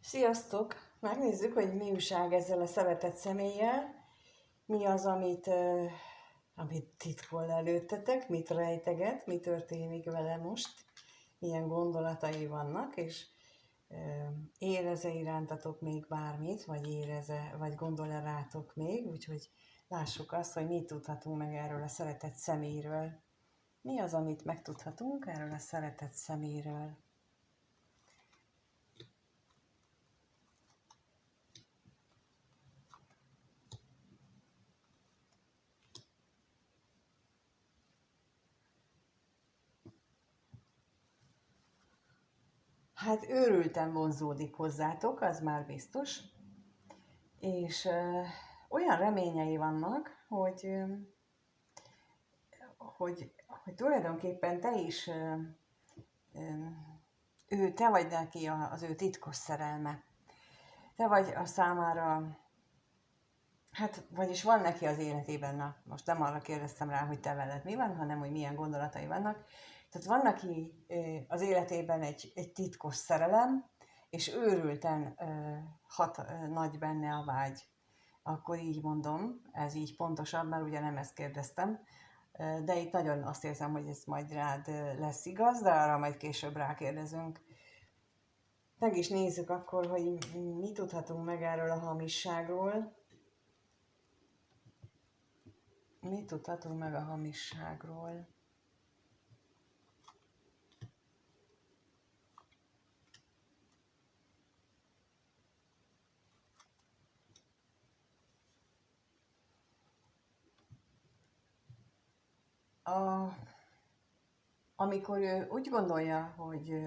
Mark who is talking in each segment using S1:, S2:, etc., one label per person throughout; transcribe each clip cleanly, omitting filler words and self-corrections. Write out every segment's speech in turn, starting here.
S1: Sziasztok! Megnézzük, hogy mi újság ezzel a szeretett személlyel. Mi az, amit titkol előttetek, mit rejteget, mi történik vele most, milyen gondolatai vannak, és érez-e irántatok még bármit, vagy gondol-e rátok még, úgyhogy lássuk azt, hogy mit tudhatunk meg erről a szeretett személyről. Mi az, amit megtudhatunk erről a szeretett személyről? Hát őrülten vonzódik hozzátok, az már biztos, és olyan reményei vannak, hogy tulajdonképpen te is, te vagy neki az ő titkos szerelme. Te vagy a számára, hát vagyis van neki az életében, na most nem arra kérdeztem rá, hogy te veled mi van, hanem hogy milyen gondolatai vannak. Tehát van neki az életében egy titkos szerelem, és őrülten hat nagy benne a vágy. Akkor így mondom, ez így pontosabb, mert ugye nem ezt kérdeztem, de itt nagyon azt érzem, hogy ez majd rád lesz igaz, de arra majd később rákérdezünk. Meg is nézzük akkor, hogy mit tudhatunk meg erről a hamisságról. Mit tudhatunk meg a hamisságról? Amikor ő úgy gondolja, hogy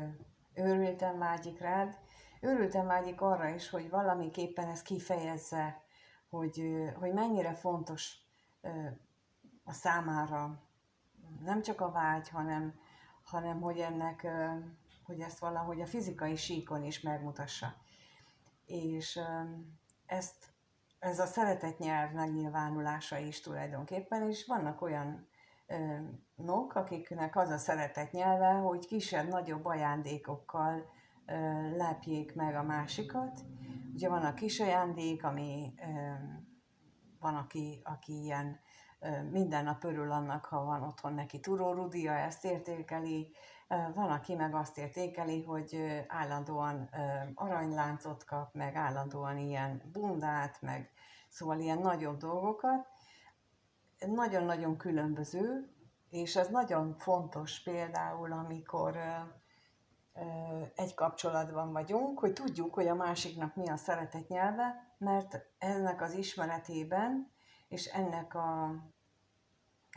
S1: őrülten vágyik rád, őrülten vágyik arra is, hogy valamiképpen ezt kifejezze, hogy mennyire fontos a számára nem csak a vágy, hanem hogy ezt valahogy a fizikai síkon is megmutassa. És ez a szeretet nyelv megnyilvánulása is tulajdonképpen, és vannak olyan nok, akiknek az a szeretet nyelve, hogy kisebb-nagyobb ajándékokkal lepjék meg a másikat. Ugye van a kis ajándék, van, aki ilyen minden nap örül annak, ha van otthon neki turórudia, ezt értékeli. Van, aki meg azt értékeli, hogy állandóan aranyláncot kap, meg állandóan ilyen bundát, meg szóval ilyen nagyobb dolgokat. Nagyon-nagyon különböző, és ez nagyon fontos például, amikor egy kapcsolatban vagyunk, hogy tudjuk, hogy a másiknak mi a szeretet nyelve, mert ennek az ismeretében és ennek a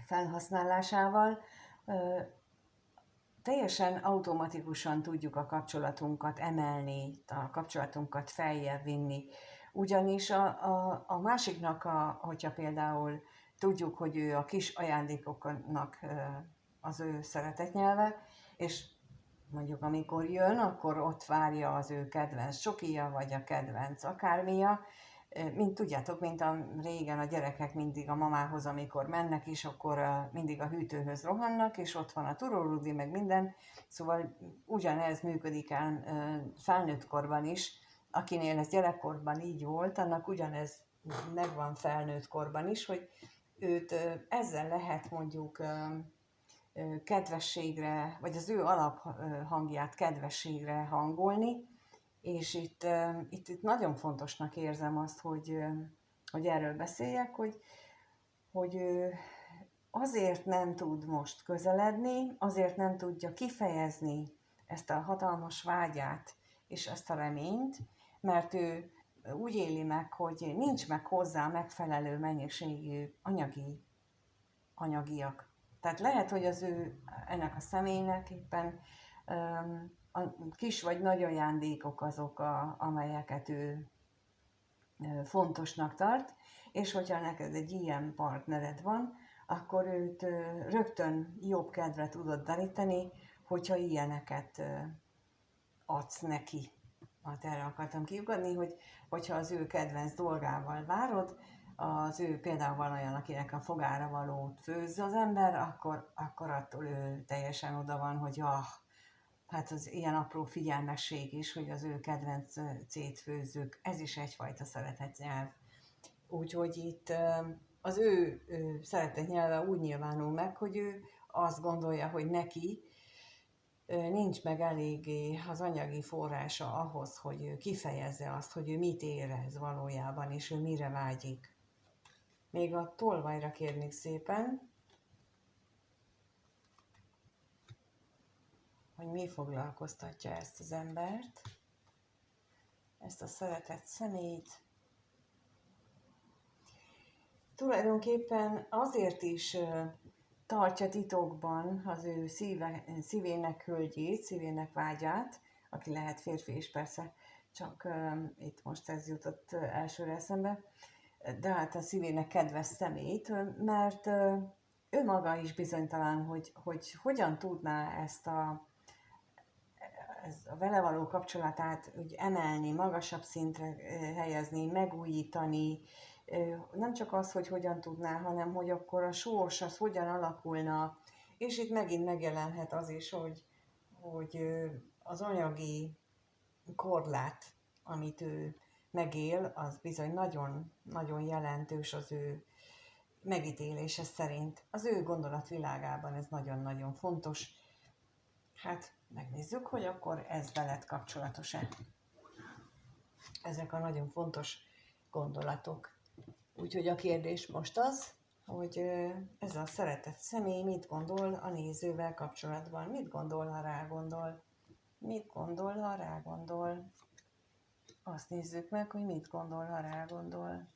S1: felhasználásával teljesen automatikusan tudjuk a kapcsolatunkat emelni, a kapcsolatunkat feljebb vinni. Ugyanis a másiknak, hogyha például tudjuk, hogy ő a kis ajándékoknak az ő szeretetnyelve, és mondjuk amikor jön, akkor ott várja az ő kedvenc csokija, vagy a kedvenc akármia. Mint tudjátok, mint régen a gyerekek mindig a mamához, amikor mennek is, akkor mindig a hűtőhöz rohannak, és ott van a turórudi, meg minden. Szóval ugyanez működik el felnőtt korban is. Akinél ez gyerekkorban így volt, annak ugyanez megvan felnőtt korban is, hogy őt ezzel lehet mondjuk kedvességre, vagy az ő alaphangját kedvességre hangolni, és itt nagyon fontosnak érzem azt, hogy erről beszéljek, hogy ő azért nem tud most közeledni, azért nem tudja kifejezni ezt a hatalmas vágyát és ezt a reményt, mert ő úgy éli meg, hogy nincs meg hozzá megfelelő mennyiségű anyagiak. Tehát lehet, hogy ennek a személynek éppen a kis vagy nagy ajándékok azok, amelyeket ő fontosnak tart, és hogyha neked egy ilyen partnered van, akkor őt rögtön jobb kedvre tudod deríteni, hogyha ilyeneket adsz neki. Hát erre akartam kiugodni, hogyha az ő kedvenc dolgával várod, az ő például van olyan, akinek a fogára valót főzze az ember, akkor attól ő teljesen oda van, hogy hát az ilyen apró figyelmesség is, hogy az ő kedvencét főzzük, ez is egyfajta szeretetnyelv. Úgyhogy itt az ő szeretetnyelve úgy nyilvánul meg, hogy ő azt gondolja, hogy neki nincs meg eléggé az anyagi forrása ahhoz, hogy ő kifejezze azt, hogy ő mit érez valójában, és ő mire vágyik. Még a tolvajra kérnék szépen, hogy mi foglalkoztatja ezt az embert, ezt a szeretett személyt. Tulajdonképpen azért is tartja titokban az ő szívének hölgyét, szívének vágyát, aki lehet férfi is persze, csak itt most ez jutott elsőre eszembe, de hát a szívének kedves szemét, mert ő maga is bizonytalan, hogy hogyan tudná ezt a vele való kapcsolatát úgy emelni, magasabb szintre helyezni, megújítani, nem csak az, hogy hogyan tudná, hanem hogy akkor a sors az hogyan alakulna, és itt megint megjelenhet az is, hogy az anyagi korlát, amit ő megél, az bizony nagyon, nagyon jelentős az ő megítélése szerint. Az ő gondolatvilágában ez nagyon-nagyon fontos. Hát megnézzük, hogy akkor ez veled kapcsolatos-e. Ezek a nagyon fontos gondolatok. Úgyhogy a kérdés most az, hogy ez a szeretett személy mit gondol a nézővel kapcsolatban. Mit gondol, ha rágondol? Mit gondol, ha rágondol? Azt nézzük meg, hogy mit gondol, ha rágondol.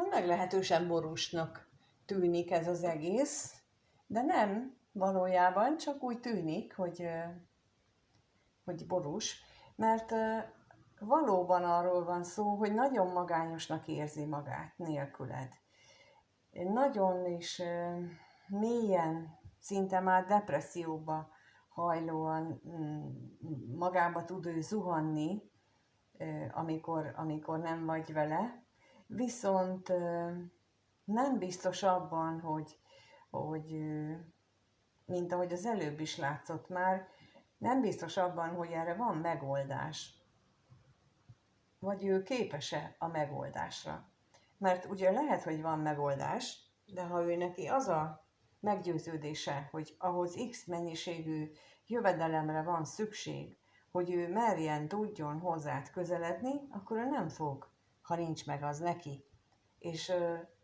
S1: Meglehetősen borúsnak tűnik ez az egész, de nem valójában, csak úgy tűnik, hogy borús, mert valóban arról van szó, hogy nagyon magányosnak érzi magát nélküled. Nagyon is mélyen, szinte már depresszióba hajlóan magába tud ő zuhanni, amikor nem vagy vele, viszont nem biztos abban, hogy mint ahogy az előbb is látszott már, nem biztos abban, hogy erre van megoldás. Vagy ő képes-e a megoldásra. Mert ugye lehet, hogy van megoldás, de ha ő neki az a meggyőződése, hogy ahhoz X mennyiségű jövedelemre van szükség, hogy ő merjen, tudjon hozzád közeledni, akkor ő nem fog, ha nincs meg az neki. És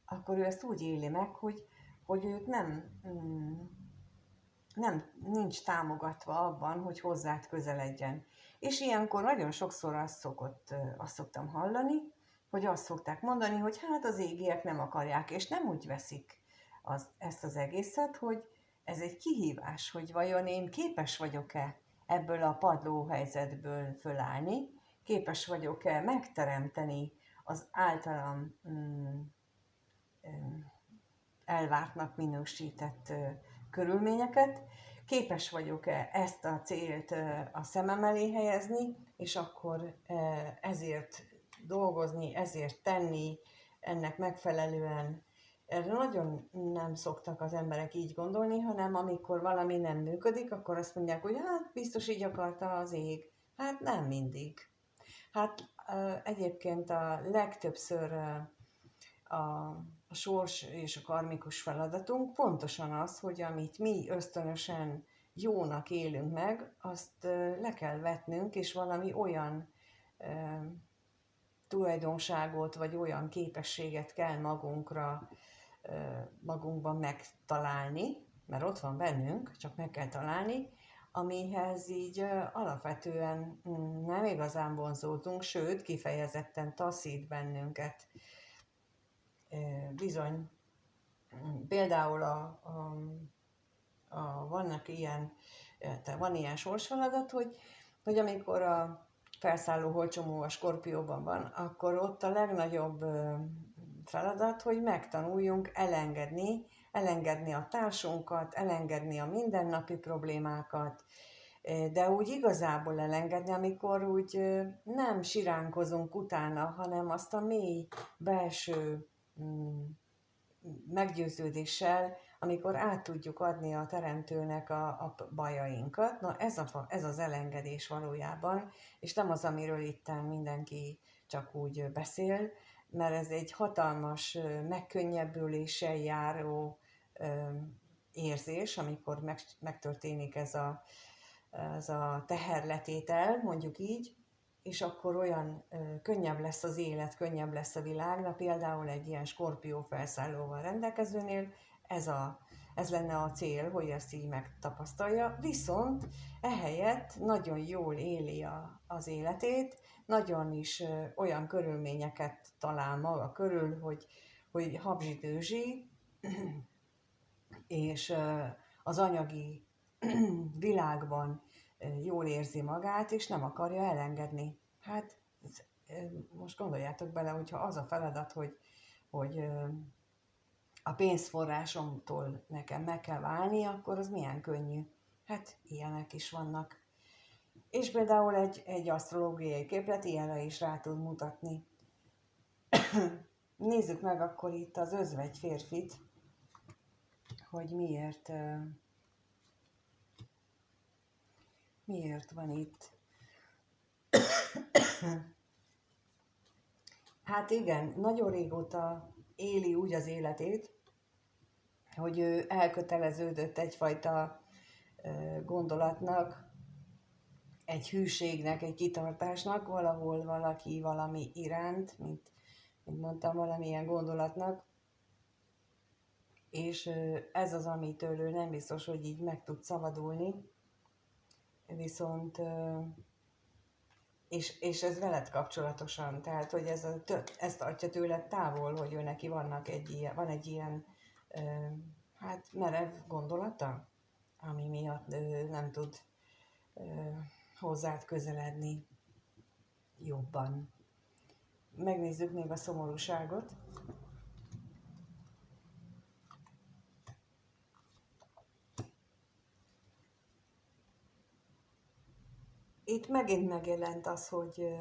S1: akkor ő ezt úgy éli meg, hogy őt nincs támogatva abban, hogy hozzád közeledjen. És ilyenkor nagyon sokszor azt szoktam hallani, hogy azt szokták mondani, hogy hát az égiek nem akarják, és nem úgy veszik ezt az egészet, hogy ez egy kihívás, hogy vajon én képes vagyok-e ebből a padlóhelyzetből fölállni, képes vagyok-e megteremteni az általam elvártnak minősített körülményeket, képes vagyok-e ezt a célt a szemem elé helyezni, és akkor ezért dolgozni, ezért tenni, ennek megfelelően. Erre nagyon nem szoktak az emberek így gondolni, hanem amikor valami nem működik, akkor azt mondják, hogy hát biztos így akarta az ég. Hát nem mindig. Hát egyébként a legtöbbször a sors és a karmikus feladatunk pontosan az, hogy amit mi ösztönösen jónak élünk meg, azt le kell vetnünk, és valami olyan tulajdonságot, vagy olyan képességet kell magunkban megtalálni, mert ott van bennünk, csak meg kell találni, amihez így alapvetően nem igazán vonzódunk, sőt, kifejezetten taszít bennünket. Bizony, például van ilyen sorsfeladat, hogy amikor a felszálló holdcsomó a Skorpióban van, akkor ott a legnagyobb feladat, hogy megtanuljunk elengedni a társunkat, elengedni a mindennapi problémákat, De úgy igazából elengedni, amikor úgy nem siránkozunk utána, hanem azt a mély belső mm, meggyőződéssel, amikor át tudjuk adni a teremtőnek a bajainkat. Na ez az elengedés valójában, és nem az, amiről itten mindenki csak úgy beszél, mert ez egy hatalmas megkönnyebbüléssel járó érzés, amikor megtörténik ez a teherletétel, mondjuk így, és akkor olyan könnyebb lesz az élet, könnyebb lesz a világ. Na, például egy ilyen skorpió felszállóval rendelkezőnél ez lenne a cél, hogy ezt így megtapasztalja, viszont ehelyett nagyon jól éli az életét, nagyon is olyan körülményeket talál maga körül, hogy habzsi-dőzsi, és az anyagi világban jól érzi magát, és nem akarja elengedni. Hát most gondoljátok bele, hogyha az a feladat, hogy a pénzforrásomtól nekem meg kell válni, akkor az milyen könnyű. Hát ilyenek is vannak. És például egy asztrológiai képlet ilyenre is rá tud mutatni. Nézzük meg akkor itt az özvegy férfit, hogy miért van itt. Hát igen, nagyon régóta éli úgy az életét, hogy ő elköteleződött egyfajta gondolatnak, egy hűségnek, egy kitartásnak, valahol valaki valami iránt, mint mondtam, valamilyen gondolatnak, és ez az, amitől ő nem biztos, hogy így meg tud szabadulni, viszont és ez veled kapcsolatosan, tehát hogy ez tartja tőled távol, hogy ő neki van egy ilyen hát merev gondolata, ami miatt nem tud hozzád közeledni jobban. Megnézzük még a szomorúságot. Itt megint megjelent az, hogy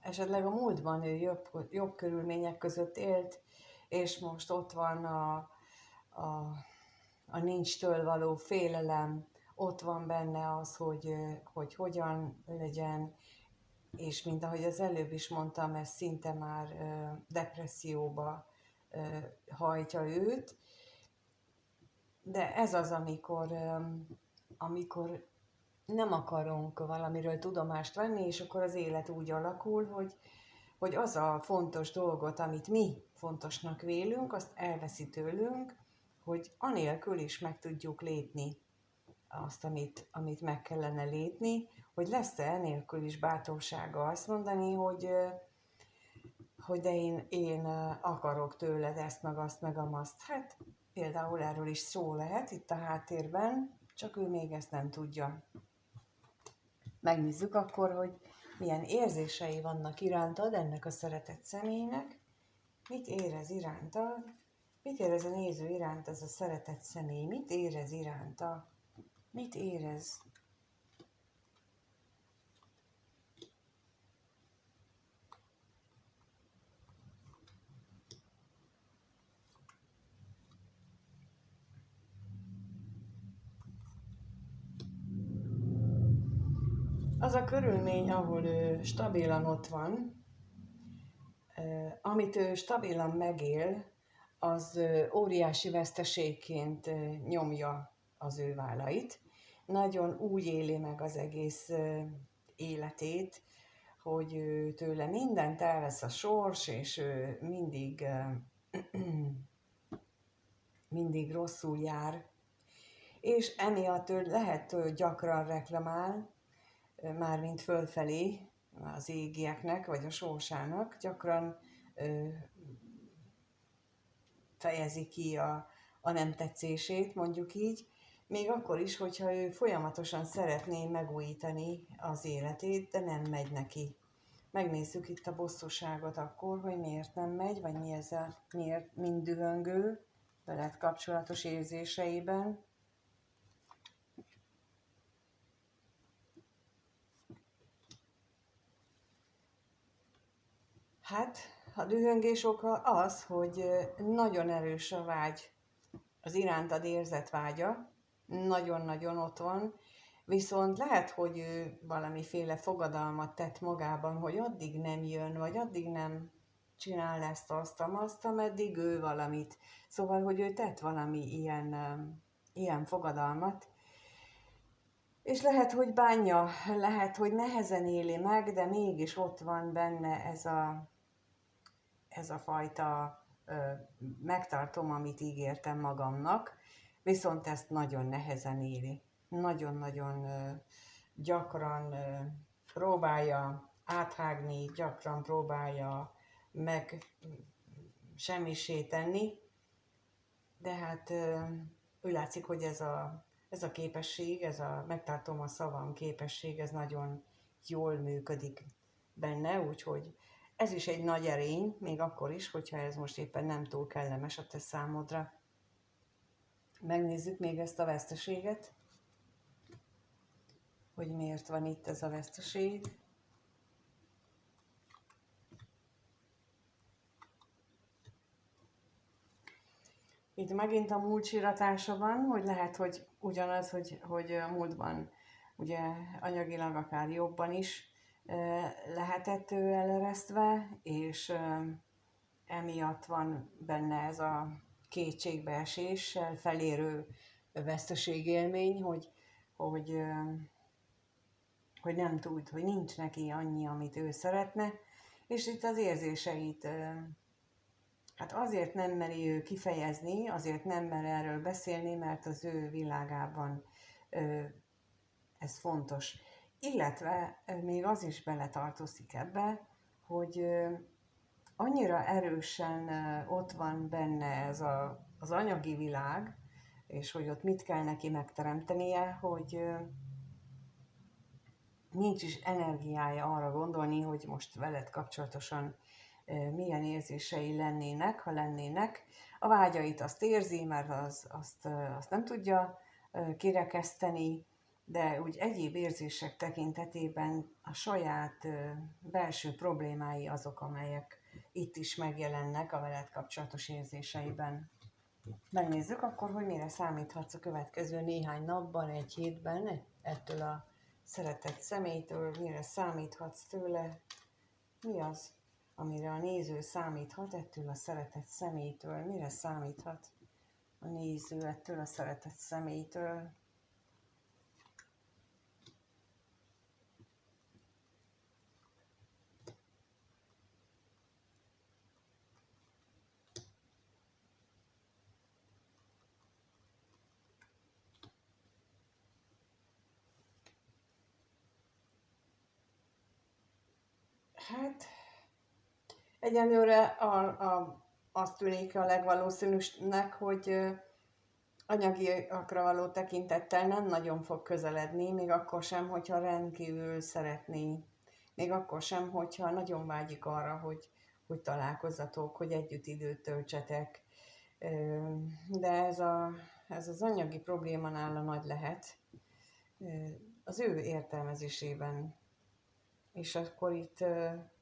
S1: esetleg a múltban ő jobb körülmények között élt, és most ott van a nincstől való félelem, ott van benne az, hogy hogyan legyen, és mint ahogy az előbb is mondtam, ez szinte már depresszióba hajtja őt, de ez az, amikor nem akarunk valamiről tudomást venni, és akkor az élet úgy alakul, hogy az a fontos dolgot, amit mi fontosnak vélünk, azt elveszi tőlünk, hogy anélkül is meg tudjuk lépni azt, amit meg kellene lépni, hogy lesz-e enélkül is bátorsága azt mondani, hogy de én akarok tőled ezt, meg azt, meg amazt. Hát például erről is szó lehet itt a háttérben, csak ő még ezt nem tudja. Megnézzük akkor, hogy milyen érzései vannak irántad ennek a szeretett személynek, mit érez irántad, mit érez a néző iránt ez a szeretett személy, mit érez iránta, mit érez. Az a körülmény, ahol ő stabilan ott van, amit ő stabilan megél, az óriási veszteségként nyomja az ő vállait. Nagyon úgy éli meg az egész életét, hogy tőle mindent elvesz a sors, és ő mindig rosszul jár. És emiatt ő lehet, hogy gyakran reklamál, mármint fölfelé az égieknek, vagy a sorsának, gyakran fejezi ki a nem tetszését, mondjuk így, még akkor is, hogyha ő folyamatosan szeretné megújítani az életét, de nem megy neki. Megnézzük itt a bosszúságot akkor, hogy miért nem megy, vagy miért mind dühöngő veled kapcsolatos érzéseiben. Hát a dühöngés oka az, hogy nagyon erős a vágy, az irántad érzett vágya, nagyon-nagyon ott van, viszont lehet, hogy ő valamiféle fogadalmat tett magában, hogy addig nem jön, vagy addig nem csinál ezt, azt, ameddig ő valamit. Szóval, hogy ő tett valami ilyen fogadalmat, és lehet, hogy bánja, lehet, hogy nehezen éli meg, de mégis ott van benne ez a fajta megtartom, amit ígértem magamnak, viszont ezt nagyon nehezen éli. Nagyon-nagyon gyakran próbálja áthágni, gyakran próbálja meg semmisé tenni, de hát úgy látszik, hogy ez a képesség, ez a megtartom a szavam képesség, ez nagyon jól működik benne, úgyhogy ez is egy nagy erény, még akkor is, hogyha ez most éppen nem túl kellemes a te számodra. Megnézzük még ezt a veszteséget, hogy miért van itt ez a veszteség. Itt megint a múlt síratása van, hogy lehet, hogy ugyanaz, hogy a múltban ugye anyagilag akár jobban is lehetett ő eleresztve, és emiatt van benne ez a kétségbeeséssel felérő veszteségélmény, hogy, hogy nem tud, hogy nincs neki annyi, amit ő szeretne, és itt az érzéseit hát azért nem meri ő kifejezni, azért nem mer erről beszélni, mert az ő világában ez fontos. Illetve még az is beletartozik ebbe, hogy annyira erősen ott van benne ez az anyagi világ, és hogy ott mit kell neki megteremtenie, hogy nincs is energiája arra gondolni, hogy most veled kapcsolatosan milyen érzései lennének, ha lennének. A vágyait azt érzi, mert azt nem tudja kirekeszteni, de úgy egyéb érzések tekintetében a saját belső problémái azok, amelyek itt is megjelennek a veled kapcsolatos érzéseiben. Megnézzük akkor, hogy mire számíthatsz a következő néhány napban, egy hétben ettől a szeretett személytől, mire számíthatsz tőle, mi az, amire a néző számíthat ettől a szeretett személytől, mire számíthat a néző ettől a szeretett személytől. Hát egyelőre azt tűnik a legvalószínűnek, hogy anyagiakra való tekintettel nem nagyon fog közeledni, még akkor sem, hogyha rendkívül szeretné. Még akkor sem, hogyha nagyon vágyik arra, hogy találkozzatok, hogy együtt időt töltsetek. De ez az anyagi probléma nála nagy lehet az ő értelmezésében. És akkor itt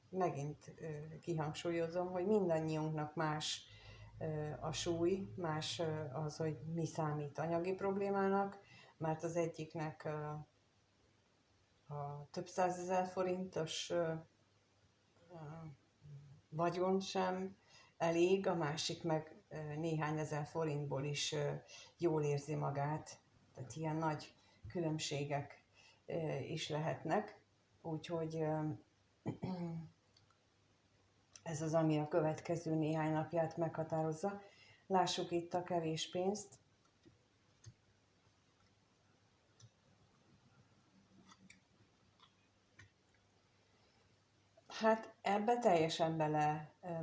S1: megint kihangsúlyozom, hogy mindannyiunknak más a súly, más az, hogy mi számít anyagi problémának, mert az egyiknek a több százezer forintos vagyon sem elég, a másik meg néhány ezer forintból is jól érzi magát. Tehát ilyen nagy különbségek is lehetnek. Úgyhogy ez az, ami a következő néhány napját meghatározza. Lássuk itt a kevés pénzt. Hát ebbe teljesen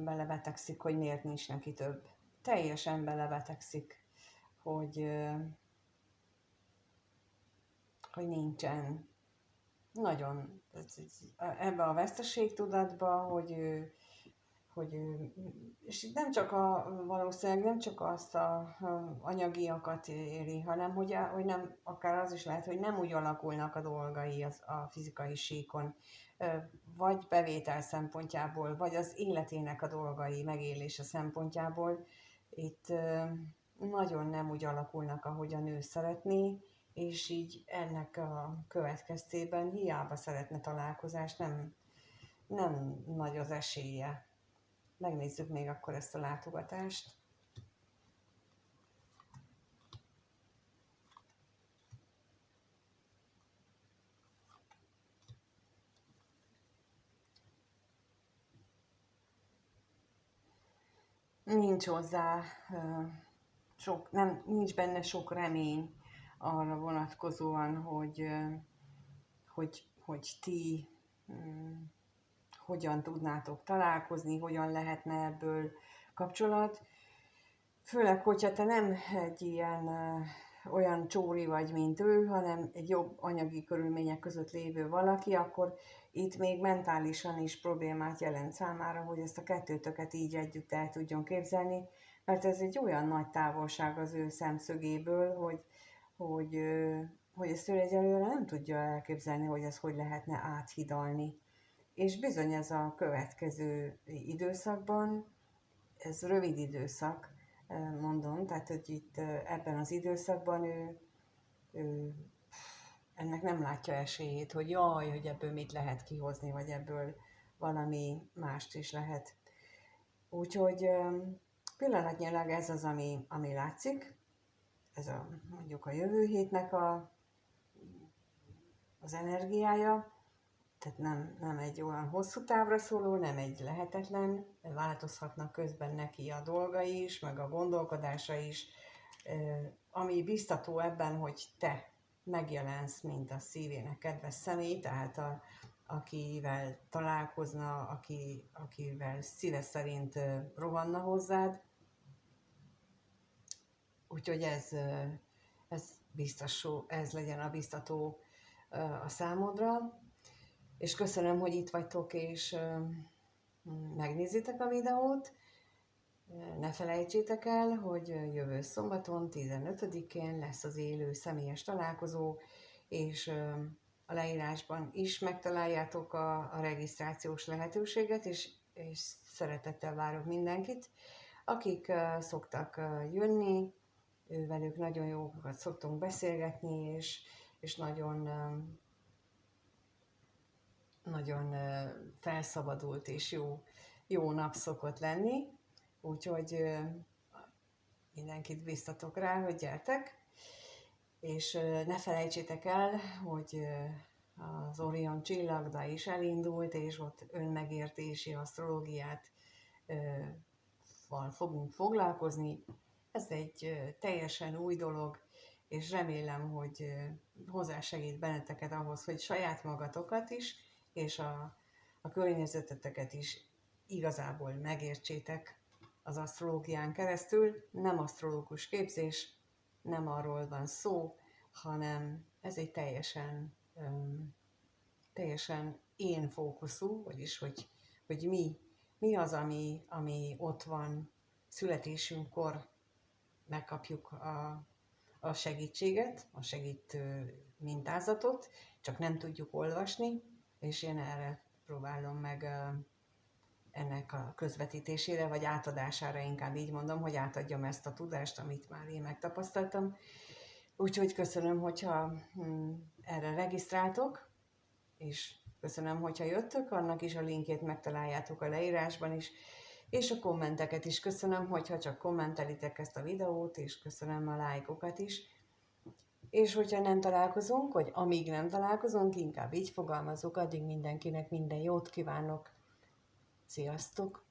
S1: belebetegszik, hogy miért nincs neki több. Teljesen belebetegszik, hogy nincsen. Nagyon ebbe a veszteségtudatba, hogy és nem csak valószínűleg nem csak azt a anyagiakat éri, hanem hogy nem, akár az is lehet, hogy nem úgy alakulnak a dolgai a fizikai síkon, vagy bevétel szempontjából, vagy az életének a dolgai megélése szempontjából. Itt nagyon nem úgy alakulnak, ahogyan ő szeretné, és így ennek a következtében hiába szeretne találkozást, nem nagy az esélye. Megnézzük még akkor ezt a látogatást. Nincs hozzá nincs benne sok remény arra vonatkozóan, hogy ti hogyan tudnátok találkozni, hogyan lehetne ebből kapcsolat. Főleg, hogyha te nem egy ilyen olyan csóri vagy, mint ő, hanem egy jobb anyagi körülmények között lévő valaki, akkor itt még mentálisan is problémát jelent számára, hogy ezt a kettőtöket így együtt el tudjon képzelni, mert ez egy olyan nagy távolság az ő szemszögéből, hogy ezt ő egyelőre nem tudja elképzelni, hogy ez hogy lehetne áthidalni. És bizony ez a következő időszakban, ez rövid időszak, mondom, tehát hogy itt ebben az időszakban ő ennek nem látja esélyét, hogy jaj, hogy ebből mit lehet kihozni, vagy ebből valami mást is lehet. Úgyhogy pillanatnyilag ez az, ami látszik, ez mondjuk a jövő hétnek az energiája, tehát nem egy olyan hosszú távra szóló, nem egy lehetetlen, változhatnak közben neki a dolgai is, meg a gondolkodása is, ami biztató ebben, hogy te megjelensz, mint a szívének kedves személy, tehát akivel találkozna, akivel szíve szerint rohanna hozzád. Úgyhogy ez legyen a biztató a számodra. És köszönöm, hogy itt vagytok, és megnézitek a videót. Ne felejtsétek el, hogy jövő szombaton, 15-én lesz az élő személyes találkozó, és a leírásban is megtaláljátok a regisztrációs lehetőséget, és szeretettel várok mindenkit. Akik szoktak jönni, velük nagyon jókat szoktunk beszélgetni, és nagyon felszabadult és jó nap szokott lenni, úgyhogy mindenkit biztatok rá, hogy gyertek, és ne felejtsétek el, hogy az Orion csillagda is elindult, és ott önmegértési asztrológiát fogunk foglalkozni. Ez egy teljesen új dolog, és remélem, hogy hozzásegít benneteket ahhoz, hogy saját magatokat is, és a környezeteteket is igazából megértsétek az asztrológián keresztül. Nem asztrológus képzés, nem arról van szó, hanem ez egy teljesen én fókuszú, vagyis hogy mi az, ami ott van születésünkkor, megkapjuk a segítséget, a segítő mintázatot, csak nem tudjuk olvasni, és én erre próbálom meg ennek a közvetítésére, vagy átadására, inkább így mondom, hogy átadjam ezt a tudást, amit már én megtapasztaltam. Úgyhogy köszönöm, hogyha erre regisztráltok, és köszönöm, hogyha jöttök, annak is a linkjét megtaláljátok a leírásban is, és a kommenteket is köszönöm, hogyha csak kommentelitek ezt a videót, és köszönöm a lájkokat is. És hogyha nem találkozunk, vagy amíg nem találkozunk, inkább így fogalmazok, addig mindenkinek minden jót kívánok. Sziasztok!